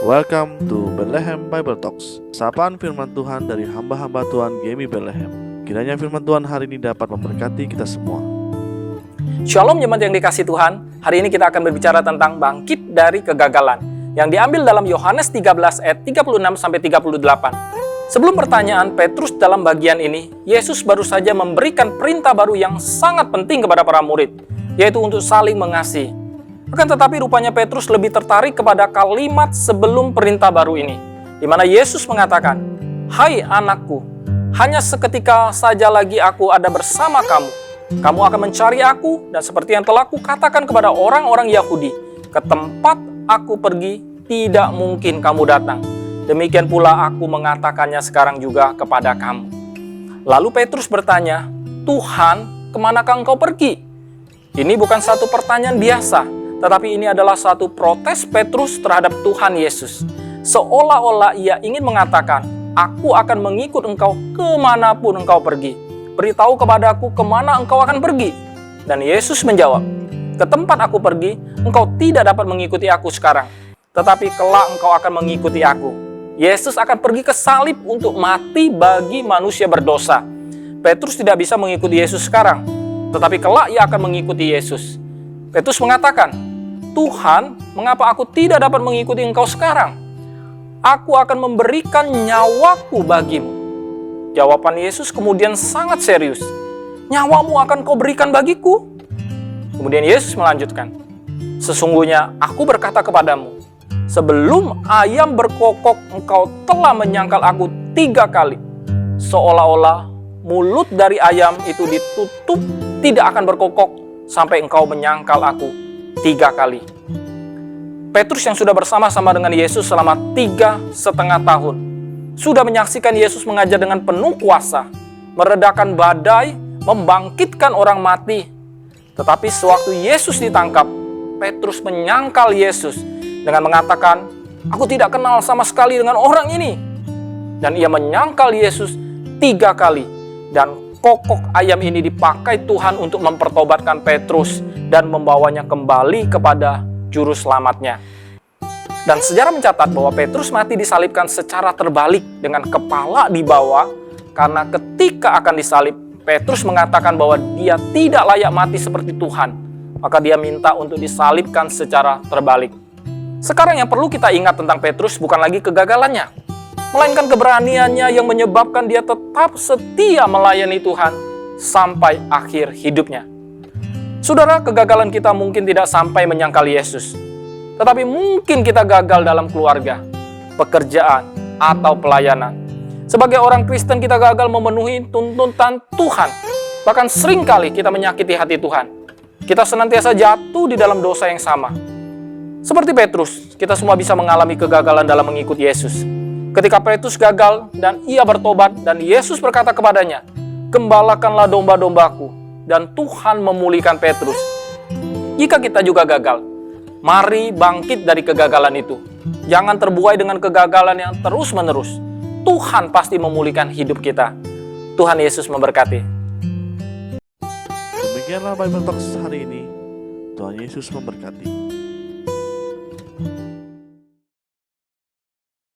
Welcome to Bethlehem Bible Talks. Sapaan firman Tuhan dari hamba-hamba Tuhan GMI Bethlehem. Kiranya firman Tuhan hari ini dapat memberkati kita semua. Shalom jemaat yang dikasih Tuhan. Hari ini kita akan berbicara tentang bangkit dari kegagalan yang diambil dalam Yohanes 13 ayat 36 sampai 38. Sebelum pertanyaan Petrus dalam bagian ini, Yesus baru saja memberikan perintah baru yang sangat penting kepada para murid, yaitu untuk saling mengasihi. Akan tetapi rupanya Petrus lebih tertarik kepada kalimat sebelum perintah baru ini, di mana Yesus mengatakan, "Hai anakku, hanya seketika saja lagi aku ada bersama kamu. Kamu akan mencari aku, dan seperti yang telah kukatakan kepada orang-orang Yahudi, ke tempat aku pergi tidak mungkin kamu datang. Demikian pula aku mengatakannya sekarang juga kepada kamu." Lalu Petrus bertanya, "Tuhan, kemanakah engkau pergi?" Ini bukan satu pertanyaan biasa, tetapi ini adalah satu protes Petrus terhadap Tuhan Yesus. Seolah-olah ia ingin mengatakan, "Aku akan mengikut engkau kemanapun engkau pergi. Beritahu kepadaku kemana engkau akan pergi." Dan Yesus menjawab, "Ke tempat aku pergi, engkau tidak dapat mengikuti aku sekarang. Tetapi kelak engkau akan mengikuti aku." Yesus akan pergi ke salib untuk mati bagi manusia berdosa. Petrus tidak bisa mengikuti Yesus sekarang, tetapi kelak ia akan mengikuti Yesus. Petrus mengatakan, "Tuhan, mengapa aku tidak dapat mengikuti engkau sekarang? Aku akan memberikan nyawaku bagimu." Jawaban Yesus kemudian sangat serius. "Nyawamu akan kau berikan bagiku?" Kemudian Yesus melanjutkan, "Sesungguhnya aku berkata kepadamu, sebelum ayam berkokok engkau telah menyangkal aku 3 kali. Seolah-olah mulut dari ayam itu ditutup tidak akan berkokok sampai engkau menyangkal aku 3 kali. Petrus yang sudah bersama-sama dengan Yesus selama 3,5 tahun, sudah menyaksikan Yesus mengajar dengan penuh kuasa, meredakan badai, membangkitkan orang mati. Tetapi sewaktu Yesus ditangkap, Petrus menyangkal Yesus dengan mengatakan, "Aku tidak kenal sama sekali dengan orang ini." Dan ia menyangkal Yesus 3 kali. Dan kokok ayam ini dipakai Tuhan untuk mempertobatkan Petrus dan membawanya kembali kepada juru selamatnya. Dan sejarah mencatat bahwa Petrus mati disalibkan secara terbalik dengan kepala di bawah, karena ketika akan disalib, Petrus mengatakan bahwa dia tidak layak mati seperti Tuhan. Maka dia minta untuk disalibkan secara terbalik. Sekarang yang perlu kita ingat tentang Petrus bukan lagi kegagalannya, melainkan keberaniannya yang menyebabkan dia tetap setia melayani Tuhan sampai akhir hidupnya. Saudara, kegagalan kita mungkin tidak sampai menyangkal Yesus, tetapi mungkin kita gagal dalam keluarga, pekerjaan, atau pelayanan. Sebagai orang Kristen kita gagal memenuhi tuntutan Tuhan. Bahkan seringkali kita menyakiti hati Tuhan. Kita senantiasa jatuh di dalam dosa yang sama. Seperti Petrus, kita semua bisa mengalami kegagalan dalam mengikuti Yesus. Ketika Petrus gagal dan ia bertobat dan Yesus berkata kepadanya, "Gembalakanlah domba-dombaku," dan Tuhan memulihkan Petrus. Jika kita juga gagal, mari bangkit dari kegagalan itu. Jangan terbuai dengan kegagalan yang terus-menerus. Tuhan pasti memulihkan hidup kita. Tuhan Yesus memberkati. Demikianlah Bible Talks hari ini. Tuhan Yesus memberkati.